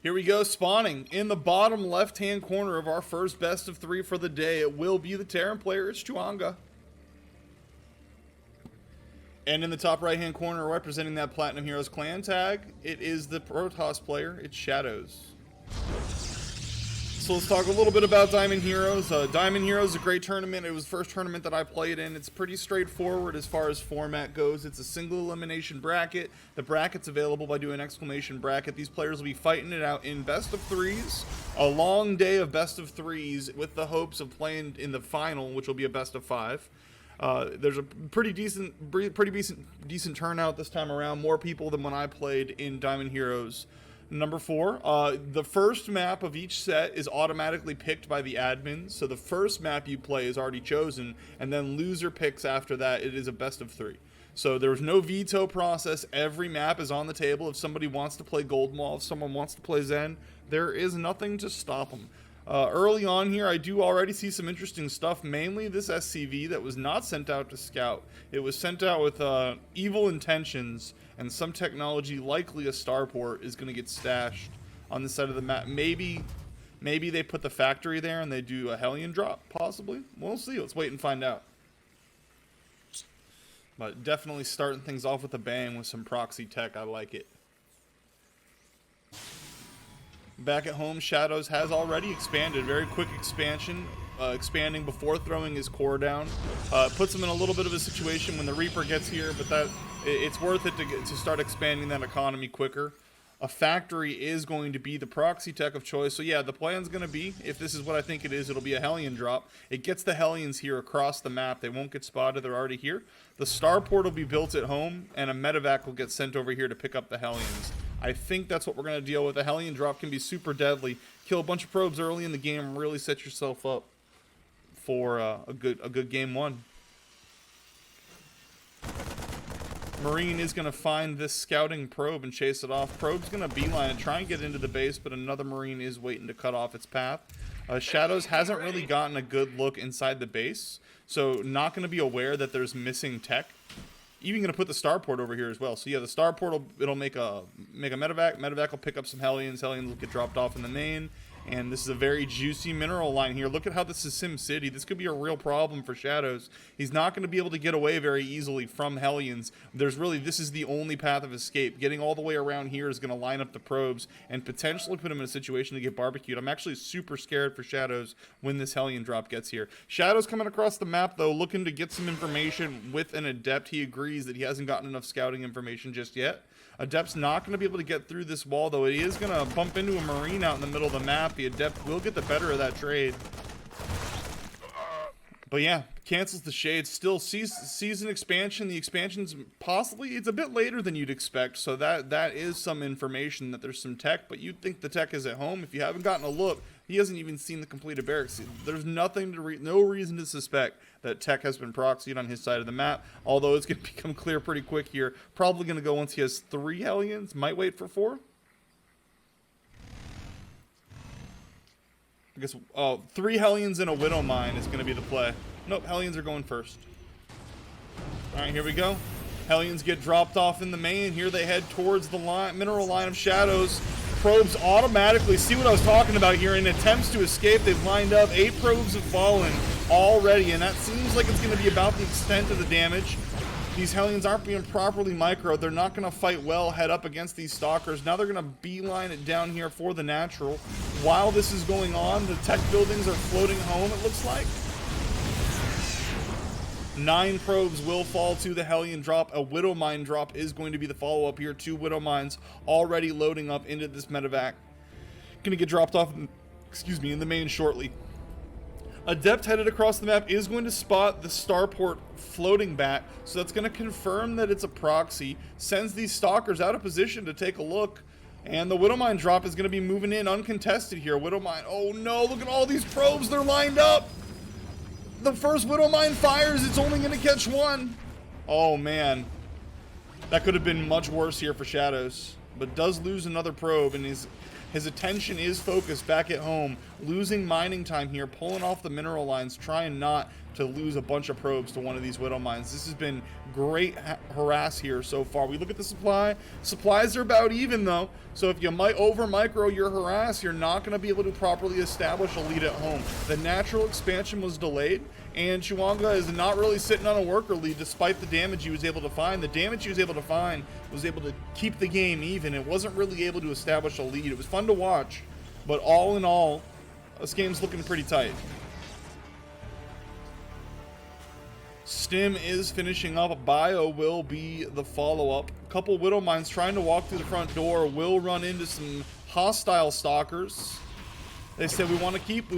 Here we go, spawning in the bottom left-hand corner of our first best of 3 for the day. It will be the Terran player, it's Chuwanga. And in the top right-hand corner, representing that Platinum Heroes clan tag, it is the Protoss player, it's Shadowz. So let's talk a little bit about Diamond Heroes. Diamond Heroes is a great tournament. It was the first tournament that I played in. It's pretty straightforward as far as format goes. It's a single elimination bracket. The bracket's available by doing exclamation bracket. These players will be fighting it out in best of 3s. A long day of best of 3s with the hopes of playing in the final, which will be a best of 5. There's a pretty decent turnout this time around. More people than when I played in Diamond Heroes. Number 4, the first map of each set is automatically picked by the admins. So the first map you play is already chosen, and then loser picks after that. It is a best of 3. So there's no veto process. Every map is on the table. If somebody wants to play Gold Maul, if someone wants to play Zen, there is nothing to stop them. Early on here, I do already see some interesting stuff, mainly this SCV that was not sent out to scout. It was sent out with evil intentions, and some technology, likely a starport, is going to get stashed on the side of the map. Maybe they put the factory there and they do a Hellion drop, possibly. We'll see. Let's wait and find out. But definitely starting things off with a bang with some proxy tech. I like it. Back at home, Shadowz has already expanded. Very quick expansion, expanding before throwing his core down. Puts him in a little bit of a situation when the Reaper gets here, but it's worth it to start expanding that economy quicker. A factory is going to be the proxy tech of choice. So yeah, the plan's going to be, if this is what I think it is, it'll be a Hellion drop. It gets the Hellions here across the map. They won't get spotted. They're already here. The starport will be built at home, and a medevac will get sent over here to pick up the Hellions. I think that's what we're going to deal with. A Hellion drop can be super deadly. Kill a bunch of probes early in the game, really set yourself up for a good game 1. Marine is going to find this scouting probe and chase it off. Probe's going to beeline it, try and get into the base, but another Marine is waiting to cut off its path. Shadowz hasn't really gotten a good look inside the base, so not going to be aware that there's missing tech. Even going to put the starport over here as well. So yeah, the starport it'll make a medevac. Medevac will pick up some Hellions. Hellions will get dropped off in the main. And this is a very juicy mineral line here. Look at how this is Sim City. This could be a real problem for Shadowz. He's not going to be able to get away very easily from Hellions. This is the only path of escape. Getting all the way around here is going to line up the probes and potentially put him in a situation to get barbecued. I'm actually super scared for Shadowz when this Hellion drop gets here. Shadowz coming across the map, though, looking to get some information with an Adept. He agrees that he hasn't gotten enough scouting information just yet. Adept's not going to be able to get through this wall, though. He is going to bump into a Marine out in the middle of the map. The Adept will get the better of that trade. But yeah, cancels the shade. Still season expansion. The expansion's possibly, it's a bit later than you'd expect, so that is some information that there's some tech, but you'd think the tech is at home. If you haven't gotten a look, he hasn't even seen the completed barracks. There's nothing to no reason to suspect that tech has been proxied on his side of the map, although it's going to become clear pretty quick here. Probably going to go once he has 3 Hellions. Might wait for 4. I guess 3 Hellions and a Widow Mine is going to be the play. Nope, Hellions are going first. Alright, here we go. Hellions get dropped off in the main. Here they head towards the mineral line of Shadowz. Probes automatically, see what I was talking about here, in attempts to escape. They've lined up. 8 probes have fallen already, and that seems like it's going to be about the extent of the damage. These Hellions aren't being properly microed. They're not going to fight well head up against these Stalkers. Now they're going to beeline it down here for the natural. While this is going on, the tech buildings are floating home, it looks like. 9 probes will fall to the Hellion drop. A Widow Mine drop is going to be the follow-up here. 2 Widow Mines already loading up into this medevac. Going to get dropped off, in the main shortly. Adept headed across the map is going to spot the starport floating back, so that's going to confirm that it's a proxy. Sends these Stalkers out of position to take a look. And the Widow Mine drop is going to be moving in uncontested here. Widow Mine, oh no, look at all these probes, they're lined up. The first Widow Mine fires, it's only going to catch 1. Oh man, that could have been much worse here for Shadowz. but does lose another probe, and his attention is focused back at home, losing mining time here, pulling off the mineral lines, trying not to lose a bunch of probes to one of these Widow Mines. This has been great harass here so far. We look at the supply. Supplies are about even, though. So if you might over-micro your harass, you're not going to be able to properly establish a lead at home. The natural expansion was delayed, and chuwanga is not really sitting on a worker lead despite the damage he was able to find. The damage he was able to find was able to keep the game even. It wasn't really able to establish a lead. It was fun to watch, but all in all, this game's looking pretty tight. Stim is finishing up. Bio will be the follow-up. A couple Widow Mines trying to walk through the front door. Will run into some hostile stalkers. They said, we want to keep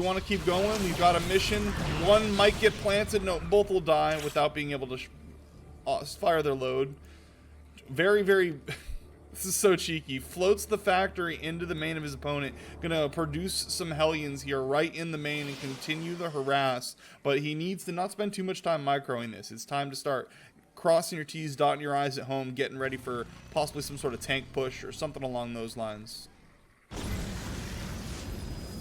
going. We've got a mission. One might get planted. No, both will die without being able to fire their load. Very, very... This is so cheeky. Floats the factory into the main of his opponent. Gonna produce some Hellions here right in the main and continue the harass. But he needs to not spend too much time microing this. It's time to start crossing your T's, dotting your I's at home, getting ready for possibly some sort of tank push or something along those lines.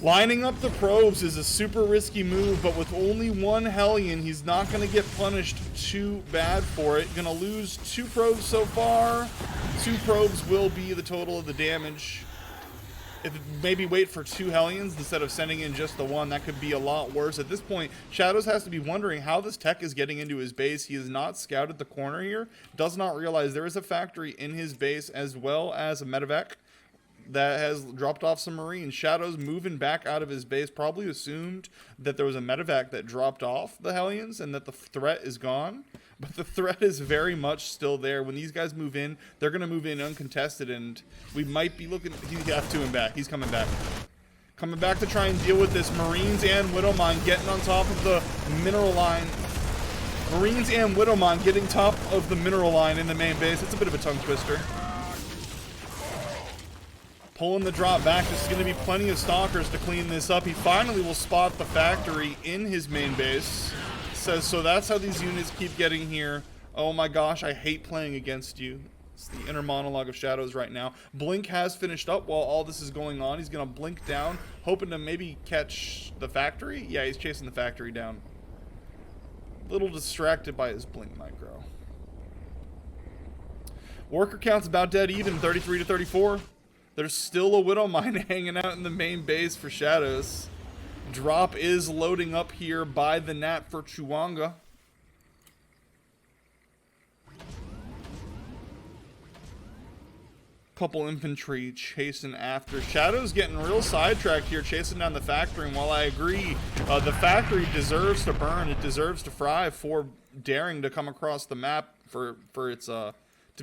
Lining up the probes is a super risky move, but with only one Hellion, he's not going to get punished too bad for it. Going to lose 2 probes so far. 2 probes will be the total of the damage. If maybe wait for 2 Hellions instead of sending in just the one, that could be a lot worse. At this point, Shadowz has to be wondering how this tech is getting into his base. He has not scouted the corner here. Does not realize there is a factory in his base as well as a medevac that has dropped off some Marines. Shadowz moving back out of his base probably assumed that there was a medevac that dropped off the Hellions and that the threat is gone. But the threat is very much still there. When these guys move in, they're going to move in uncontested, and we might be looking... He got 2 him back. He's coming back. Coming back to try and deal with this. Marines and Widow Mine getting on top of the mineral line. Marines and Widow Mine getting top of the mineral line in the main base. It's a bit of a tongue twister. Pulling the drop back. There's going to be plenty of stalkers to clean this up. He finally will spot the factory in his main base. Says, so that's how these units keep getting here. Oh my gosh, I hate playing against you. It's the inner monologue of Shadowz right now. Blink has finished up while all this is going on. He's going to blink down, hoping to maybe catch the factory. Yeah, he's chasing the factory down. A little distracted by his blink micro. Worker count's about dead even, 33 to 34. There's still a Widow Mine hanging out in the main base for Shadowz. Drop is loading up here by the Nat for chuwanga. Couple infantry chasing after. Shadowz getting real sidetracked here, chasing down the factory. And while I agree, the factory deserves to burn. It deserves to fry for daring to come across the map, for its to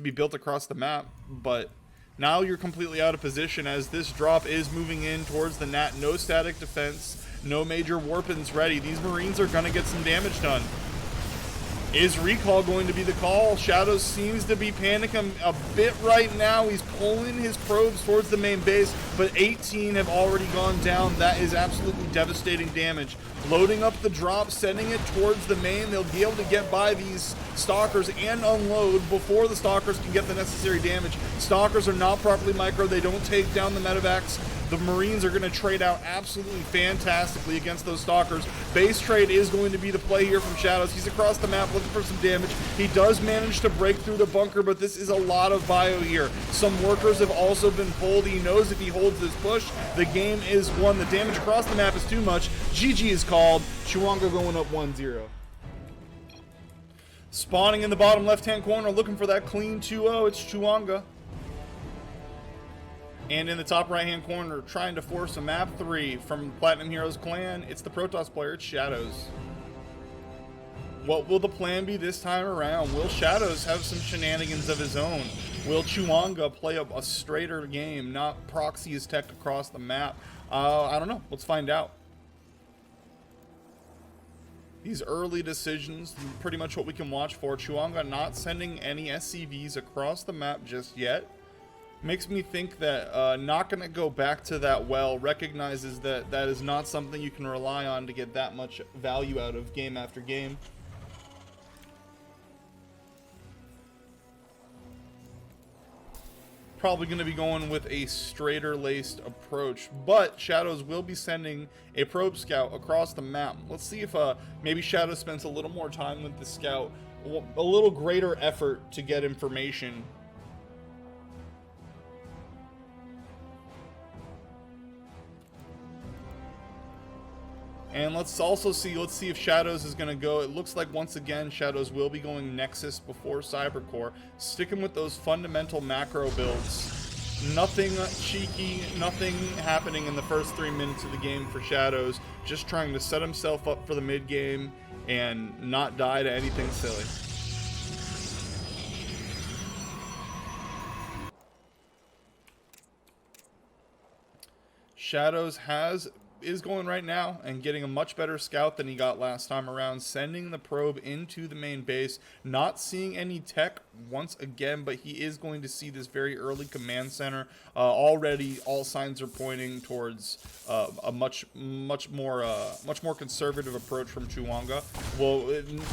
be built across the map. But now you're completely out of position as this drop is moving in towards the Nat. No static defense, no major warpins ready. These Marines are going to get some damage done. Is recall going to be the call? Shadowz seems to be panicking a bit right now. He's pulling his probes towards the main base, but 18 have already gone down. That is absolutely devastating damage. Loading up the drop, sending it towards the main. They'll be able to get by these stalkers and unload before the stalkers can get the necessary damage. Stalkers are not properly micro. They don't take down the medevacs. The Marines are going to trade out absolutely fantastically against those stalkers. Base trade is going to be the play here from Shadowz. He's across the map looking for some damage. He does manage to break through the bunker, but this is a lot of bio here. Some workers have also been pulled. He knows if he holds this push, the game is won. The damage across the map is too much. GG is called. chuwanga going up 1-0. Spawning in the bottom left-hand corner, looking for that clean 2-0. It's chuwanga. And in the top right-hand corner, trying to force a map 3 from Platinum Heroes clan, it's the Protoss player, it's Shadowz. What will the plan be this time around? Will Shadowz have some shenanigans of his own? Will chuwanga play a straighter game, not proxy his tech across the map? I don't know. Let's find out. These early decisions, pretty much what we can watch for. chuwanga not sending any SCVs across the map just yet. Makes me think that not going to go back to that well, recognizes that that is not something you can rely on to get that much value out of game after game. probably going to be going with a straighter laced approach, but Shadowz will be sending a probe scout across the map. Let's see if maybe Shadowz spends a little more time with the scout, a little greater effort to get information. And let's see if Shadowz is going to go. It looks like once again Shadowz will be going Nexus before Cybercore, sticking with those fundamental macro builds. Nothing cheeky, nothing happening in the first 3 minutes of the game for Shadowz, just trying to set himself up for the mid game and not die to anything silly. Shadowz is going right now and getting a much better scout than he got last time around, sending the probe into the main base, not seeing any tech once again, but he is going to see this very early command center. Already all signs are pointing towards a much more conservative approach from Chuwanga. Well,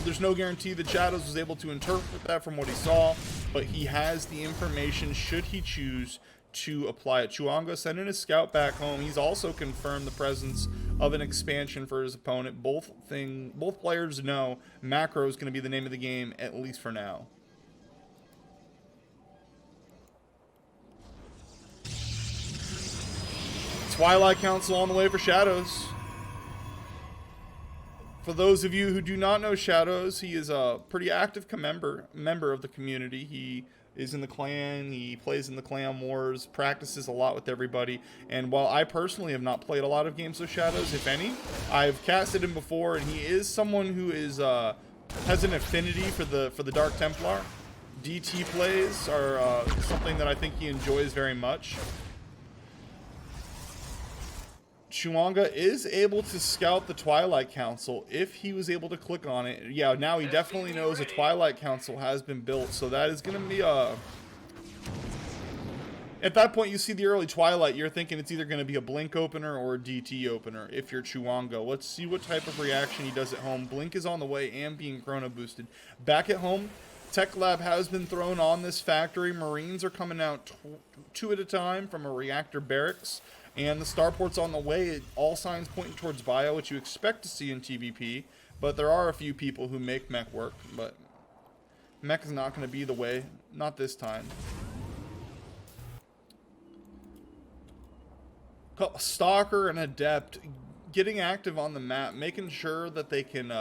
there's no guarantee that Shadowz was able to interpret that from what he saw, but he has the information should he choose to apply it. Chuwanga sending his scout back home. He's also confirmed the presence of an expansion for his opponent. Both players know macro is going to be the name of the game, at least for now. Twilight Council on the way for Shadowz. For those of you who do not know Shadowz, he is a pretty active member of the community. He is in the clan, he plays in the clan wars, practices a lot with everybody, and while I personally have not played a lot of games with Shadowz, if any, I've casted him before, and he is someone who is has an affinity for the Dark Templar. DT plays are something that I think he enjoys very much. Chuwanga is able to scout the Twilight Council if he was able to click on it. Yeah, now he definitely knows a Twilight Council has been built, so that is going to be at that point, you see the early Twilight, you're thinking it's either going to be a Blink opener or a DT opener if you're Chuwanga. Let's see what type of reaction he does at home. Blink is on the way and being chrono boosted. Back at home, Tech Lab has been thrown on this factory. Marines are coming out two at a time from a reactor barracks. And the starport's on the way. All signs pointing towards bio, which you expect to see in TvP. But there are a few people who make mech work. But mech is not going to be the way. Not this time. Stalker and Adept getting active on the map. Making sure that they can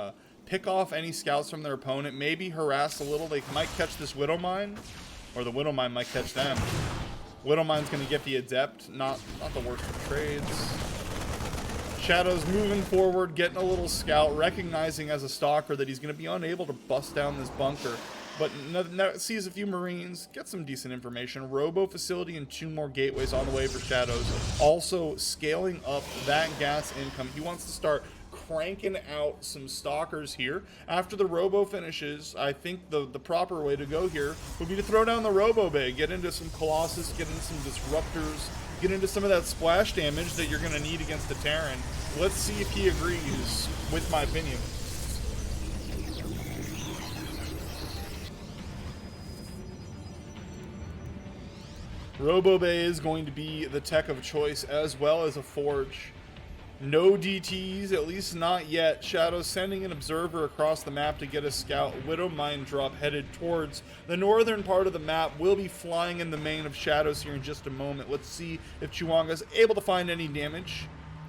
pick off any scouts from their opponent. Maybe harass a little. They might catch this Widow Mine. Or the Widow Mine might catch them. Widowmine's going to get the Adept, not the worst of trades. Shadowz moving forward, getting a little scout, recognizing as a stalker that he's going to be unable to bust down this bunker. But sees a few Marines, gets some decent information. Robo facility and 2 more gateways on the way for Shadowz. Also scaling up that gas income. He wants to start cranking out some stalkers here. After the Robo finishes, I think the proper way to go here would be to throw down the Robo Bay, get into some Colossus, get into some Disruptors, get into some of that splash damage that you're going to need against the Terran. Let's see if he agrees with my opinion. Robo Bay is going to be the tech of choice as well as a Forge. No DTs, at least not yet. Shadowz sending an observer across the map to get a scout. Widow Mine drop headed towards the northern part of the map. Will be flying in the main of Shadowz here in just a moment. Let's see if Chuwanga's able to find any damage.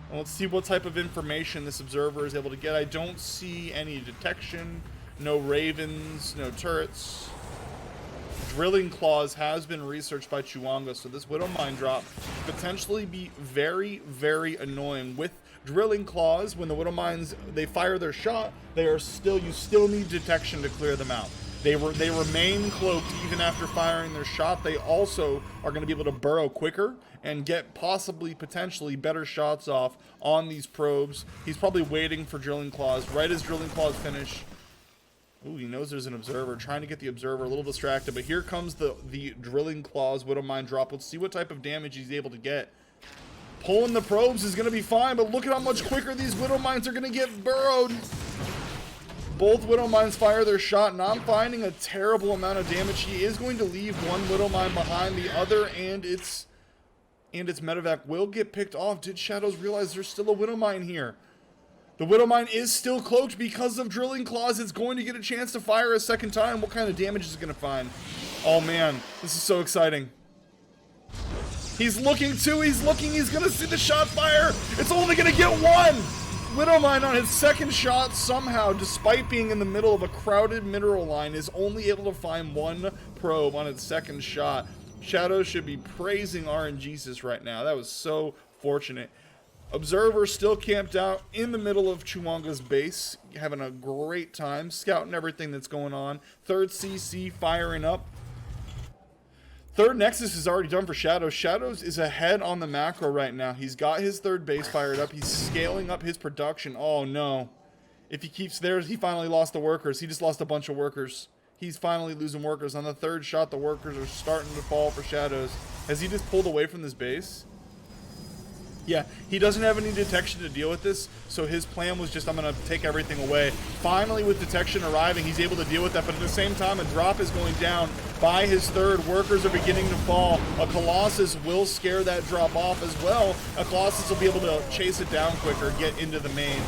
And let's see what type of information this observer is able to get. I don't see any detection, no ravens, no turrets. Drilling Claws has been researched by Chuwanga, so this Widow Mine drop could potentially be very, very annoying. With Drilling Claws, when the Widow Mines, they fire their shot, you still need detection to clear them out. They remain cloaked even after firing their shot. They also are going to be able to burrow quicker and get potentially better shots off on these probes. He's probably waiting for Drilling Claws. Right as Drilling Claws finish, ooh, he knows there's an observer, trying to get the observer a little distracted, but here comes the Drilling Claws Widow Mine drop. Let's see what type of damage he's able to get. Pulling the probes is going to be fine, but look at how much quicker these Widow Mines are going to get burrowed. Both Widow Mines fire their shot, not finding a terrible amount of damage. He is going to leave one Widow Mine behind the other, and its medevac will get picked off. Did Shadowz realize there's still a Widow Mine here? The Widow Mine is still cloaked because of Drilling Claws. It's going to get a chance to fire a second time. What kind of damage is it going to find? Oh man, this is so exciting. He's looking too, he's looking, he's going to see the shot fire. It's only going to get one. Widow Mine on his second shot somehow, despite being in the middle of a crowded mineral line, is only able to find one probe on its second shot. Shadowz should be praising RNGesus right now. That was so fortunate. Observer still camped out in the middle of Chuwanga's base, having a great time, scouting everything that's going on. Third CC firing up. Third Nexus is already done for Shadowz. Shadowz is ahead on the macro right now. He's got his third base fired up. He's scaling up his production. Oh no. If he keeps theirs, he finally lost the workers. He just lost a bunch of workers. He's finally losing workers. On the third shot, the workers are starting to fall for Shadowz. Has he just pulled away from this base? Yeah, he doesn't have any detection to deal with this, so his plan was just, I'm going to take everything away. Finally, with detection arriving, he's able to deal with that, but at the same time, a drop is going down by his third. Workers are beginning to fall. A Colossus will scare that drop off as well. A Colossus will be able to chase it down quicker, get into the main.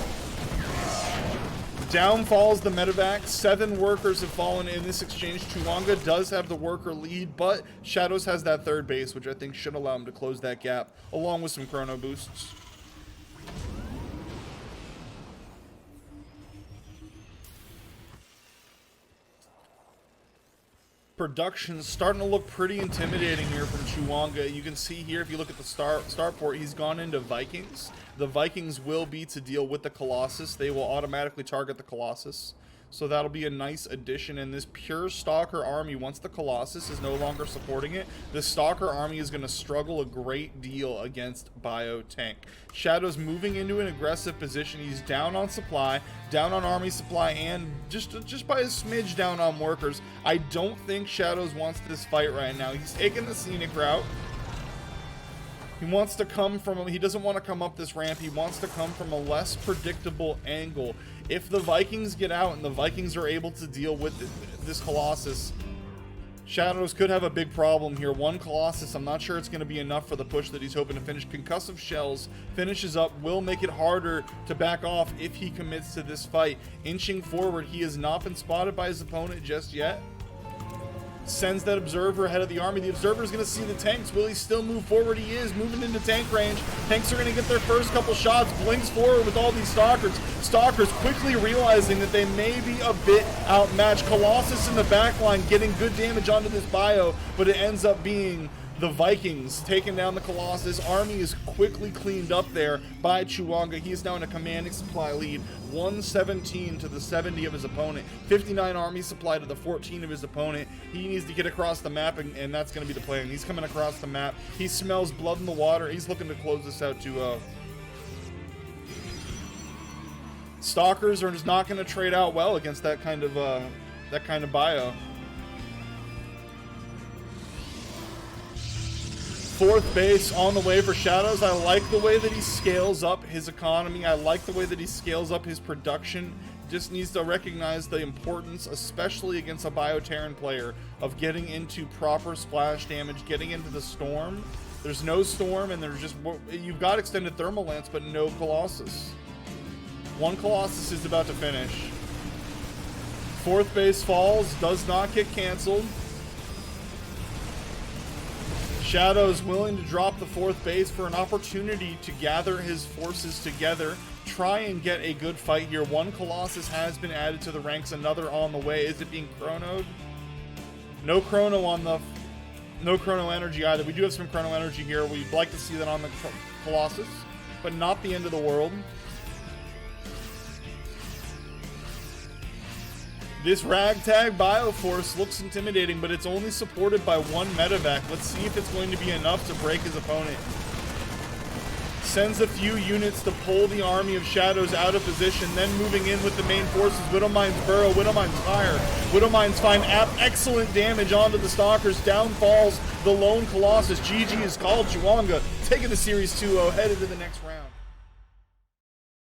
Down falls the medevac. 7 workers have fallen in this exchange. Chuwanga does have the worker lead, but Shadowz has that third base, which I think should allow him to close that gap, along with some chrono boosts. Production's starting to look pretty intimidating here from Chuwanga. You can see here, if you look at the starport, he's gone into Vikings. The Vikings will be to deal with the Colossus. They will automatically target the Colossus. So that'll be a nice addition. And this pure Stalker army, once the Colossus is no longer supporting it, the Stalker army is going to struggle a great deal against Bio Tank. Shadowz moving into an aggressive position. He's down on supply, down on army supply, and just by a smidge down on workers. I don't think Shadowz wants this fight right now. He's taking the scenic route. He wants to come from, he doesn't want to come up this ramp. He wants to come from a less predictable angle. If the Vikings get out and the Vikings are able to deal with this Colossus, Shadowz could have a big problem here. One Colossus, I'm not sure it's going to be enough for the push that he's hoping to finish. Concussive Shells finishes up, will make it harder to back off if he commits to this fight. Inching forward, he has not been spotted by his opponent just yet. Sends that Observer ahead of the army. The Observer is going to see the tanks. Will he still move forward? He is moving into tank range. Tanks are going to get their first couple shots. Blinks forward with all these Stalkers. Stalkers quickly realizing that they may be a bit outmatched. Colossus in the back line getting good damage onto this bio, but it ends up being the Vikings taking down the Colossus. Army is quickly cleaned up there by Chuwanga. He is now in a commanding supply lead. 117 to the 70 of his opponent. 59 army supply to the 14 of his opponent. He needs to get across the map, and that's going to be the plan. He's coming across the map. He smells blood in the water. He's looking to close this out 2-0. Stalkers are just not going to trade out well against that kind of bio. Fourth base on the way for Shadowz. I like the way that he scales up his economy. I like the way that he scales up his production. Just needs to recognize the importance, especially against a Bioterran player, of getting into proper splash damage, getting into the storm. There's no storm, and there's just, you've got extended thermal lance, but no Colossus. One Colossus is about to finish. Fourth base falls, does not get canceled. Shadowz willing to drop the fourth base for an opportunity to gather his forces together, try and get a good fight here. One Colossus has been added to the ranks, another on the way. Is it being chronoed? No chrono on the, no chrono energy either. We do have some chrono energy here. We'd like to see that on the Colossus, but not the end of the world. This ragtag Bioforce looks intimidating, but it's only supported by one medevac. Let's see if it's going to be enough to break his opponent. Sends a few units to pull the army of Shadowz out of position, then moving in with the main forces. Widowmine's Burrow, Widowmine's Fire. Widowmine's find excellent damage onto the Stalkers. Down falls the lone Colossus. GG is called. Chuwanga taking the series 2-0, headed to the next round.